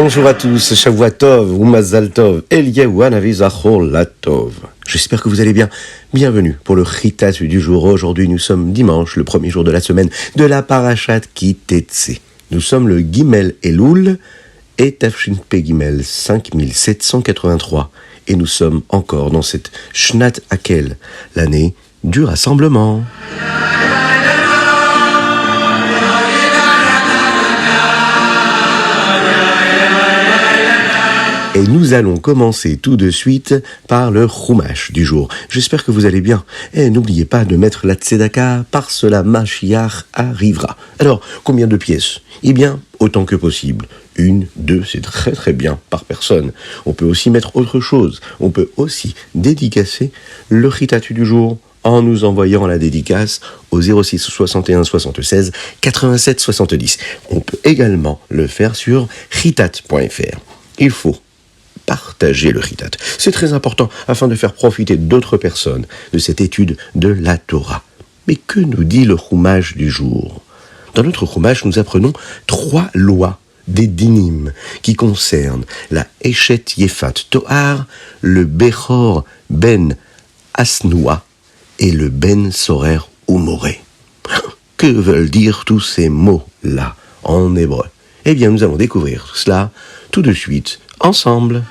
Bonjour à tous, Shavua Tov, ou Mazal Tov, Eliyahu Hanavi Zachor Latov. J'espère que vous allez bien. Bienvenue pour le Chitat du jour. Aujourd'hui, nous sommes dimanche, le premier jour de la semaine de la Parashat Ki Tetse. Nous sommes le Gimel Elul et Tafshin Pe Gimel 5783. Et nous sommes encore dans cette Shnat Hakel, l'année du rassemblement. Et nous allons commencer tout de suite par le Chumash du jour. J'espère que vous allez bien. Et n'oubliez pas de mettre la Tzedaka, par cela Mashiach arrivera. Alors, combien de pièces ? Eh bien, autant que possible. 1, 2, c'est très très bien par personne. On peut aussi mettre autre chose. On peut aussi dédicacer le Chitatu du jour en nous envoyant la dédicace au 06 61 76 87 70. On peut également le faire sur chitat.fr. Il faut partager le Chitat. C'est très important afin de faire profiter d'autres personnes de cette étude de la Torah. Mais que nous dit le Chumash du jour ? Dans notre Chumash, nous apprenons 3 lois des dinim qui concernent la Eshet Yefat Tohar, le Bechor Ben Asnoua et le Ben Sorer Umoré. Que veulent dire tous ces mots-là en hébreu ? Eh bien, nous allons découvrir cela tout de suite ensemble.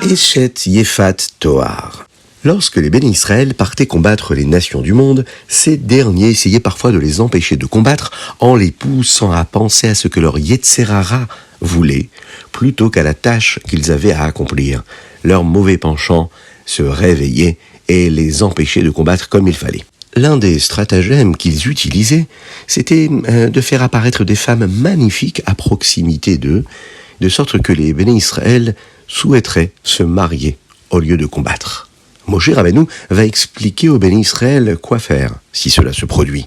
Eshet Yefat Tohar. Lorsque les bénis Israël partaient combattre les nations du monde, ces derniers essayaient parfois de les empêcher de combattre en les poussant à penser à ce que leur Yetzer Hara voulait, plutôt qu'à la tâche qu'ils avaient à accomplir. Leur mauvais penchant se réveillait et les empêchait de combattre comme il fallait. L'un des stratagèmes qu'ils utilisaient, c'était de faire apparaître des femmes magnifiques à proximité d'eux, de sorte que les bénis Israël souhaiteraient se marier au lieu de combattre. Moshe Rabbeinu va expliquer aux bénis Israël quoi faire si cela se produit.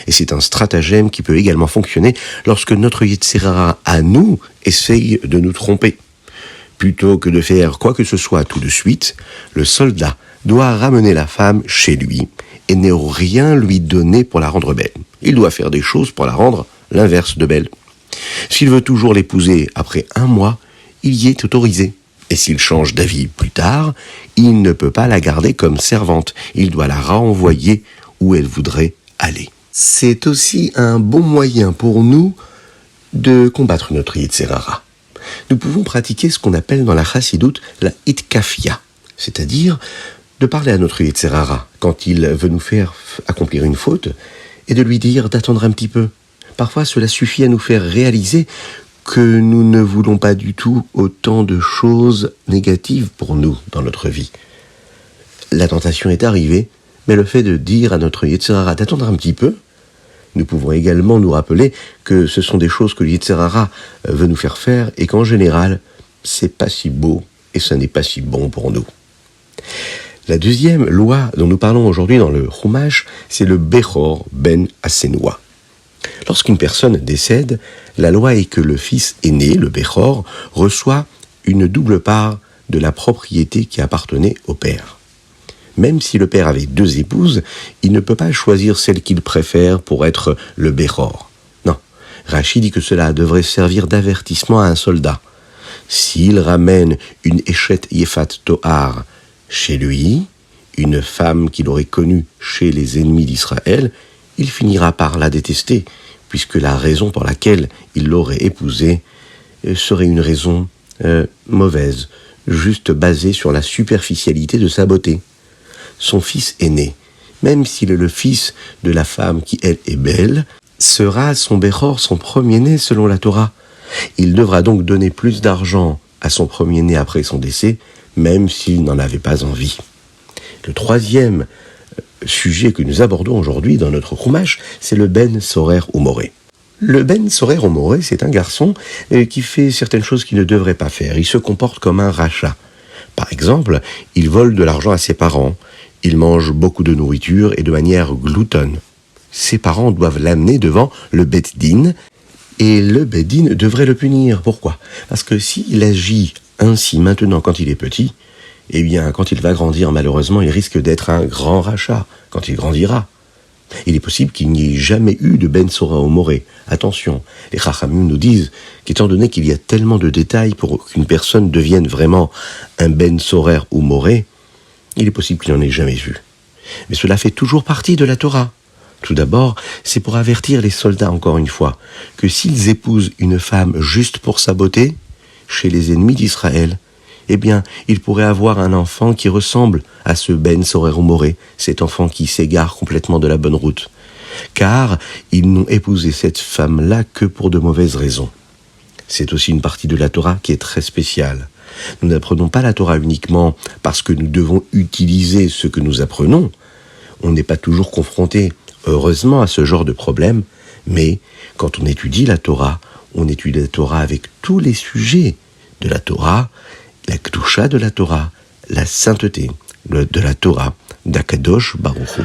Et c'est un stratagème qui peut également fonctionner lorsque notre Yetzer Hara à nous essaye de nous tromper. Plutôt que de faire quoi que ce soit tout de suite, le soldat doit ramener la femme chez lui et ne rien lui donner pour la rendre belle. Il doit faire des choses pour la rendre l'inverse de belle. S'il veut toujours l'épouser après 1 mois, il y est autorisé. Et s'il change d'avis plus tard, il ne peut pas la garder comme servante. Il doit la renvoyer où elle voudrait aller. C'est aussi un bon moyen pour nous de combattre notre Yetzer Hara. Nous pouvons pratiquer ce qu'on appelle dans la Chassidoute la Hitkafia, c'est-à-dire de parler à notre Yetzer Hara quand il veut nous faire accomplir une faute et de lui dire d'attendre un petit peu. Parfois, cela suffit à nous faire réaliser que nous ne voulons pas du tout autant de choses négatives pour nous dans notre vie. La tentation est arrivée, mais le fait de dire à notre Yetzer Hara d'attendre un petit peu, nous pouvons également nous rappeler que ce sont des choses que le Yetzer Hara veut nous faire faire et qu'en général, c'est pas si beau et ça n'est pas si bon pour nous. La deuxième loi dont nous parlons aujourd'hui dans le Chumash, c'est le Bechor Ben Asnoua. Lorsqu'une personne décède, la loi est que le fils aîné, le Bechor, reçoit une double part de la propriété qui appartenait au père. Même si le père avait 2 épouses, il ne peut pas choisir celle qu'il préfère pour être le Bechor. Non, Rashi dit que cela devrait servir d'avertissement à un soldat. S'il ramène une Eshet Yefat Tohar chez lui, une femme qu'il aurait connue chez les ennemis d'Israël, il finira par la détester, puisque la raison pour laquelle il l'aurait épousée serait une raison mauvaise, juste basée sur la superficialité de sa beauté. Son fils aîné, même s'il est le fils de la femme qui, elle, est belle, sera son Bechor, son premier-né selon la Torah. Il devra donc donner plus d'argent à son premier-né après son décès, même s'il n'en avait pas envie. Le troisième sujet que nous abordons aujourd'hui dans notre Chumash, c'est le Ben Sorer Umoré. Le Ben Sorer Umoré, c'est un garçon qui fait certaines choses qu'il ne devrait pas faire. Il se comporte comme un rachat. Par exemple, il vole de l'argent à ses parents, il mange beaucoup de nourriture et de manière gloutonne. Ses parents doivent l'amener devant le Bet Din Et le Bédine devrait le punir. Pourquoi? Parce que s'il agit ainsi maintenant quand il est petit, eh bien, quand il va grandir, malheureusement, il risque d'être un grand rachat quand il grandira. Il est possible qu'il n'y ait jamais eu de Ben Sora ou Moré. Attention, les Chachamim nous disent qu'étant donné qu'il y a tellement de détails pour qu'une personne devienne vraiment un Ben Sorer ou Moré, il est possible qu'il n'en ait jamais vu. Mais cela fait toujours partie de la Torah. Tout d'abord, c'est pour avertir les soldats, encore une fois, que s'ils épousent une femme juste pour sa beauté, chez les ennemis d'Israël, eh bien, ils pourraient avoir un enfant qui ressemble à ce Ben Sorer ou Moré, cet enfant qui s'égare complètement de la bonne route. Car ils n'ont épousé cette femme-là que pour de mauvaises raisons. C'est aussi une partie de la Torah qui est très spéciale. Nous n'apprenons pas la Torah uniquement parce que nous devons utiliser ce que nous apprenons. On n'est pas toujours confronté, heureusement, à ce genre de problème, mais quand on étudie la Torah avec tous les sujets de la Torah, la Kedusha de la Torah, la sainteté de la Torah d'Akadosh Baruch Hu.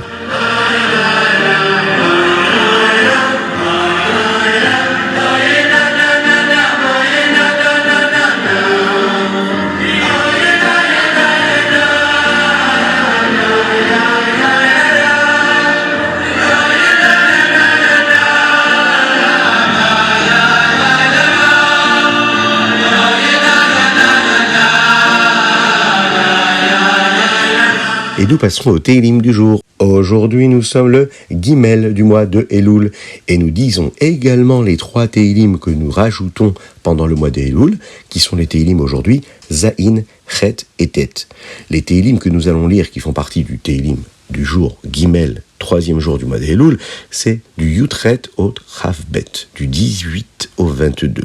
Et nous passerons au Télim du jour. Aujourd'hui, nous sommes le Gimel du mois de Elul. Et nous disons également les 3 Télim que nous rajoutons pendant le mois de Elul, qui sont les Télim aujourd'hui, Zain, Chet et Tet. Les Télim que nous allons lire, qui font partie du Télim du jour Gimel, 3e jour du mois de Elul, c'est du Yutret au Chavbet, du 18 au 22.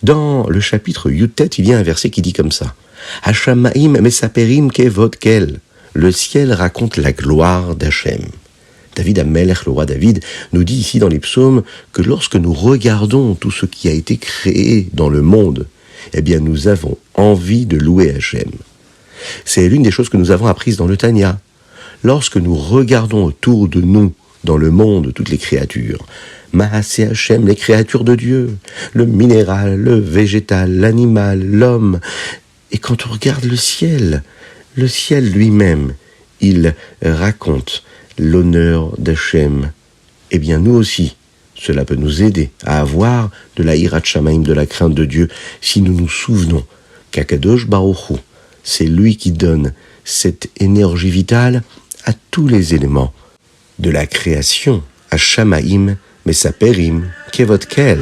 Dans le chapitre Yutet, il y a un verset qui dit comme ça. Hashamaim mesaperim kevod kel. Le ciel raconte la gloire d'Hachem. David Amelech, le roi David, nous dit ici dans les psaumes que lorsque nous regardons tout ce qui a été créé dans le monde, eh bien nous avons envie de louer Hachem. C'est l'une des choses que nous avons apprises dans le Tanya. Lorsque nous regardons autour de nous, dans le monde, toutes les créatures, Maaseh Hachem, les créatures de Dieu, le minéral, le végétal, l'animal, l'homme, et quand on regarde le ciel lui-même, il raconte l'honneur d'Hachem. Eh bien, nous aussi, cela peut nous aider à avoir de la hirat shamaim, de la crainte de Dieu, si nous nous souvenons qu'Akadosh Baruch Hu, c'est lui qui donne cette énergie vitale à tous les éléments de la création, à Shamaim, Mesaperim, Kevod Kel.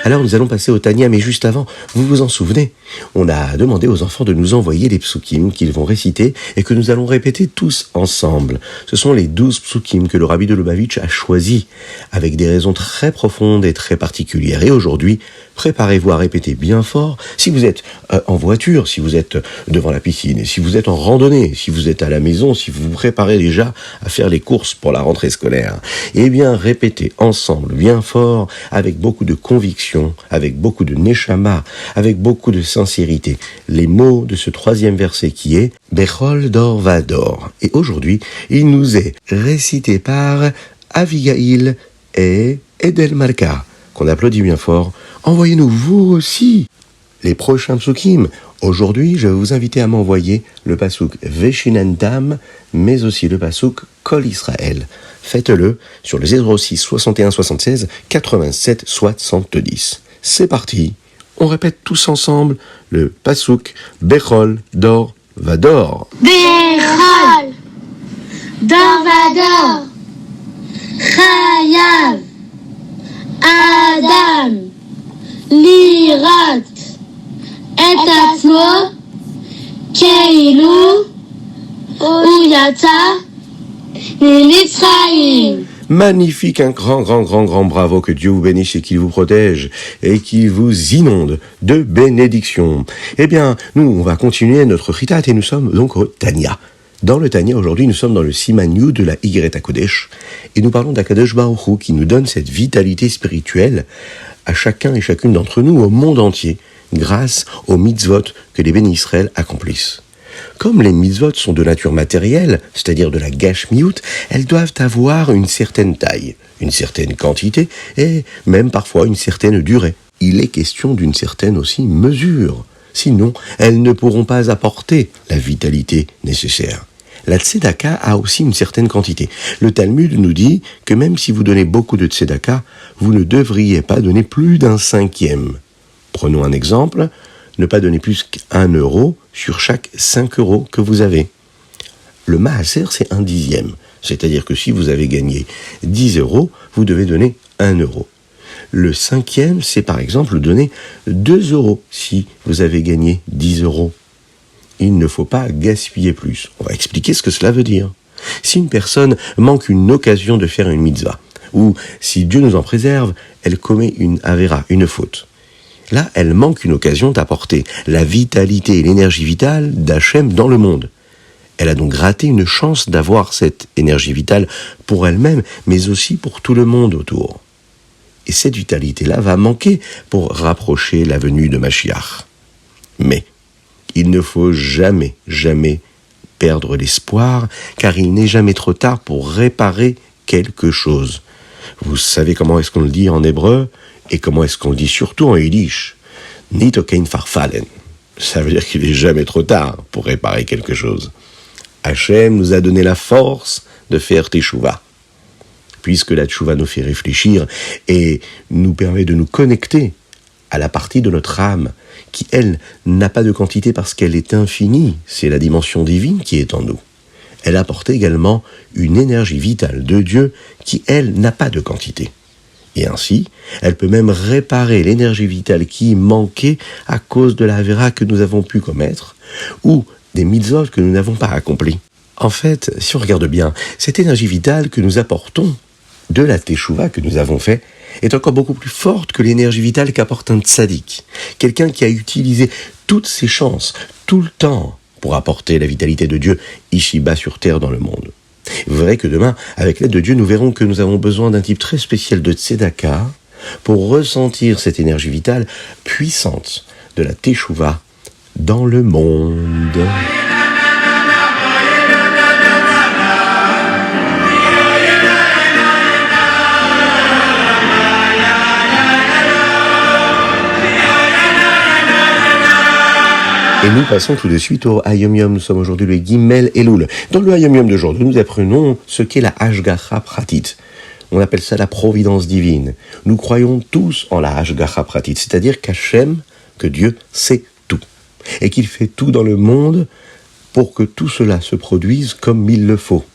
Alors nous allons passer au Tanya, mais juste avant, vous vous en souvenez, on a demandé aux enfants de nous envoyer les psukim qu'ils vont réciter et que nous allons répéter tous ensemble. Ce sont les 12 psukim que le Rabbi de Lubavitch a choisis, avec des raisons très profondes et très particulières. Et aujourd'hui, préparez-vous à répéter bien fort. Si vous êtes en voiture, si vous êtes devant la piscine, et si vous êtes en randonnée, si vous êtes à la maison, si vous vous préparez déjà à faire les courses pour la rentrée scolaire, eh bien répétez ensemble bien fort, avec beaucoup de conviction, avec beaucoup de neshama, avec beaucoup de sincérité, les mots de ce 3e verset qui est Bechol Dor Vador. Et aujourd'hui, il nous est récité par Avigail et Edel Malka, qu'on applaudit bien fort. Envoyez-nous vous aussi les prochains psukim. Aujourd'hui, je vais vous inviter à m'envoyer le pasouk Veshinentam, mais aussi le pasouk Kol Israël. Faites-le sur le 06 61 76 87 70. C'est parti, on répète tous ensemble le pasouk Bechol Dor Vador. Bechol Dor Vador Chayav Adam Lirat את עצמו כאילו הוא יצא ממצרים. Magnifique, un grand bravo, que Dieu vous bénisse et qu'il vous protège et qu'il vous inonde de bénédictions. Eh bien, nous, on va continuer notre chitat et nous sommes donc au Tanya. Dans le Tanya, aujourd'hui, nous sommes dans le Siman Yud de la Igret HaKodesh et nous parlons d'Akadosh Baruch Hu qui nous donne cette vitalité spirituelle à chacun et chacune d'entre nous, au monde entier, grâce aux mitzvot que les bénis Israël accomplissent. Comme les mitzvot sont de nature matérielle, c'est-à-dire de la gashmiout, elles doivent avoir une certaine taille, une certaine quantité et même parfois une certaine durée. Il est question d'une certaine aussi mesure. Sinon, elles ne pourront pas apporter la vitalité nécessaire. La tzedaka a aussi une certaine quantité. Le Talmud nous dit que même si vous donnez beaucoup de tzedaka, vous ne devriez pas donner plus d'un cinquième. Prenons un exemple, ne pas donner plus qu'1 euro sur chaque 5 euros que vous avez. Le maaser, c'est 1/10. C'est-à-dire que si vous avez gagné 10 euros, vous devez donner 1 euro. Le cinquième, c'est par exemple donner 2 euros si vous avez gagné 10 euros. Il ne faut pas gaspiller plus. On va expliquer ce que cela veut dire. Si une personne manque une occasion de faire une mitzvah, ou si Dieu nous en préserve, elle commet une avéra, une faute. Là, elle manque une occasion d'apporter la vitalité et l'énergie vitale d'Hachem dans le monde. Elle a donc raté une chance d'avoir cette énergie vitale pour elle-même, mais aussi pour tout le monde autour. Et cette vitalité-là va manquer pour rapprocher la venue de Mashiach. Mais il ne faut jamais, jamais perdre l'espoir, car il n'est jamais trop tard pour réparer quelque chose. Vous savez comment est-ce qu'on le dit en hébreu, et comment est-ce qu'on le dit surtout en yiddish. Nit kein farfallen. Ça veut dire qu'il n'est jamais trop tard pour réparer quelque chose. Hachem nous a donné la force de faire teshuva. Puisque la teshuva nous fait réfléchir et nous permet de nous connecter à la partie de notre âme qui, elle, n'a pas de quantité parce qu'elle est infinie. C'est la dimension divine qui est en nous. Elle apporte également une énergie vitale de Dieu qui, elle, n'a pas de quantité. Et ainsi, elle peut même réparer l'énergie vitale qui manquait à cause de la avéra que nous avons pu commettre ou des mitzvot que nous n'avons pas accomplis. En fait, si on regarde bien, cette énergie vitale que nous apportons de la teshuva que nous avons fait est encore beaucoup plus forte que l'énergie vitale qu'apporte un tzaddik. Quelqu'un qui a utilisé toutes ses chances, tout le temps, pour apporter la vitalité de Dieu ici-bas sur terre dans le monde. Vous verrez que demain, avec l'aide de Dieu, nous verrons que nous avons besoin d'un type très spécial de tzedaka pour ressentir cette énergie vitale puissante de la teshuva dans le monde. Et nous passons tout de suite au Hayom Yom. Nous sommes aujourd'hui le Gimel Elul. Dans le Hayom Yom d'aujourd'hui, nous apprenons ce qu'est la Hashgacha Pratit. On appelle ça la providence divine. Nous croyons tous en la Hashgacha Pratit, c'est-à-dire qu'Hachem, que Dieu, sait tout. Et qu'il fait tout dans le monde pour que tout cela se produise comme il le faut.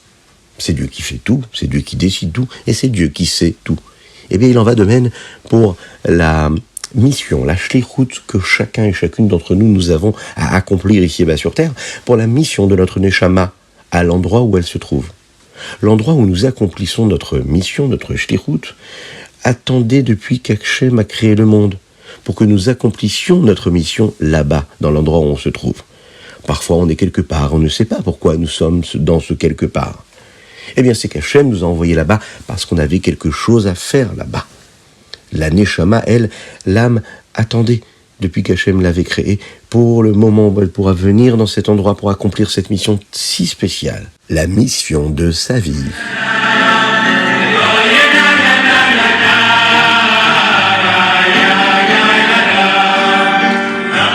C'est Dieu qui fait tout, c'est Dieu qui décide tout, et c'est Dieu qui sait tout. Eh bien, il en va de même pour la mission, la shlichut que chacun et chacune d'entre nous avons à accomplir ici-bas sur terre, pour la mission de notre neshama à l'endroit où elle se trouve. L'endroit où nous accomplissons notre mission, notre shlichut, attendait depuis qu'Hachem a créé le monde, pour que nous accomplissions notre mission là-bas, dans l'endroit où on se trouve. Parfois on est quelque part, on ne sait pas pourquoi nous sommes dans ce quelque part. Eh bien c'est qu'Hachem nous a envoyés là-bas parce qu'on avait quelque chose à faire là-bas. La Neshama, elle, l'âme, attendait depuis qu'Hachem l'avait créée pour le moment où elle pourra venir dans cet endroit pour accomplir cette mission si spéciale, la mission de sa vie.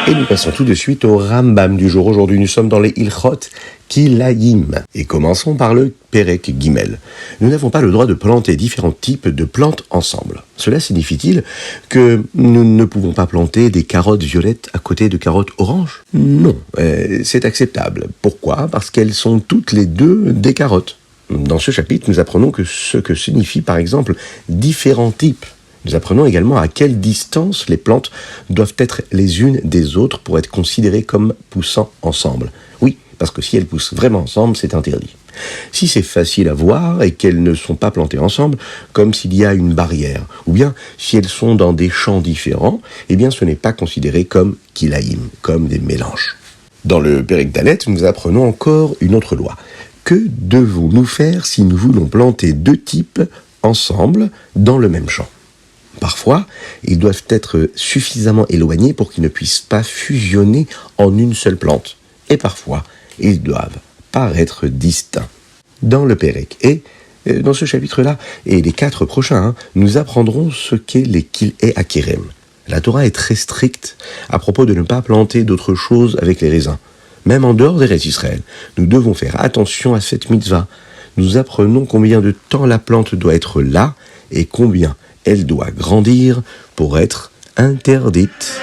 Et nous passons tout de suite au Rambam du jour. Aujourd'hui, nous sommes dans les Ilchot Kilayim. Et commençons par le Perek Gimel. Nous n'avons pas le droit de planter différents types de plantes ensemble. Cela signifie-t-il que nous ne pouvons pas planter des carottes violettes à côté de carottes oranges ? Non, c'est acceptable. Pourquoi ? Parce qu'elles sont toutes les deux des carottes. Dans ce chapitre, nous apprenons ce que signifie par exemple différents types. Nous apprenons également à quelle distance les plantes doivent être les unes des autres pour être considérées comme poussant ensemble. Oui, parce que si elles poussent vraiment ensemble, c'est interdit. Si c'est facile à voir et qu'elles ne sont pas plantées ensemble, comme s'il y a une barrière, ou bien si elles sont dans des champs différents, eh bien ce n'est pas considéré comme kilaïm, comme des mélanges. Dans le Perek Dalet, nous apprenons encore une autre loi. Que devons-nous faire si nous voulons planter deux types ensemble dans le même champ ? Parfois, ils doivent être suffisamment éloignés pour qu'ils ne puissent pas fusionner en une seule plante. Et parfois, ils doivent paraître distincts. Dans le Pérec et dans ce chapitre-là, et les 4 prochains, nous apprendrons ce qu'est les kil'é akérem. La Torah est très stricte à propos de ne pas planter d'autres choses avec les raisins. Même en dehors d'Eretz Israël, nous devons faire attention à cette mitzvah. Nous apprenons combien de temps la plante doit être là et combien elle doit grandir pour être interdite.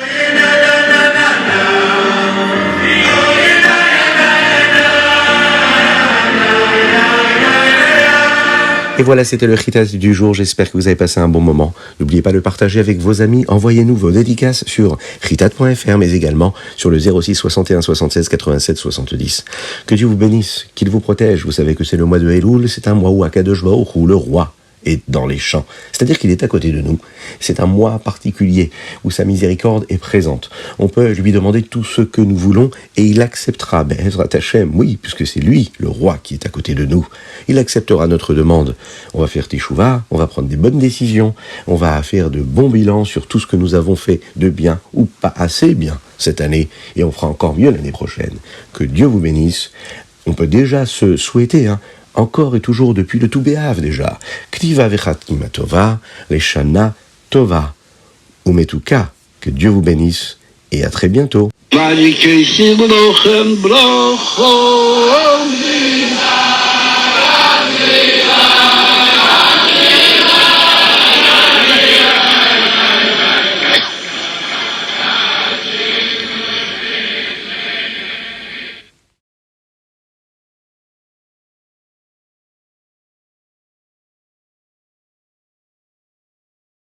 Et voilà, c'était le Chitat du jour. J'espère que vous avez passé un bon moment. N'oubliez pas de le partager avec vos amis. Envoyez-nous vos dédicaces sur chitat.fr, mais également sur le 06 61 76 87 70. Que Dieu vous bénisse, qu'il vous protège. Vous savez que c'est le mois de Elul. C'est un mois où Akadosh Baruch Hu, le roi, est dans les champs. C'est-à-dire qu'il est à côté de nous. C'est un mois particulier où sa miséricorde est présente. On peut lui demander tout ce que nous voulons et il acceptera. Be'ezrat Hashem, oui, puisque c'est lui, le roi, qui est à côté de nous. Il acceptera notre demande. On va faire teshuva, on va prendre des bonnes décisions, on va faire de bons bilans sur tout ce que nous avons fait de bien ou pas assez bien cette année et on fera encore mieux l'année prochaine. Que Dieu vous bénisse. On peut déjà se souhaiter, encore et toujours depuis le tout béhav déjà. Ktiva vechatima tova, leshana tova. Umetuka, que Dieu vous bénisse et à très bientôt.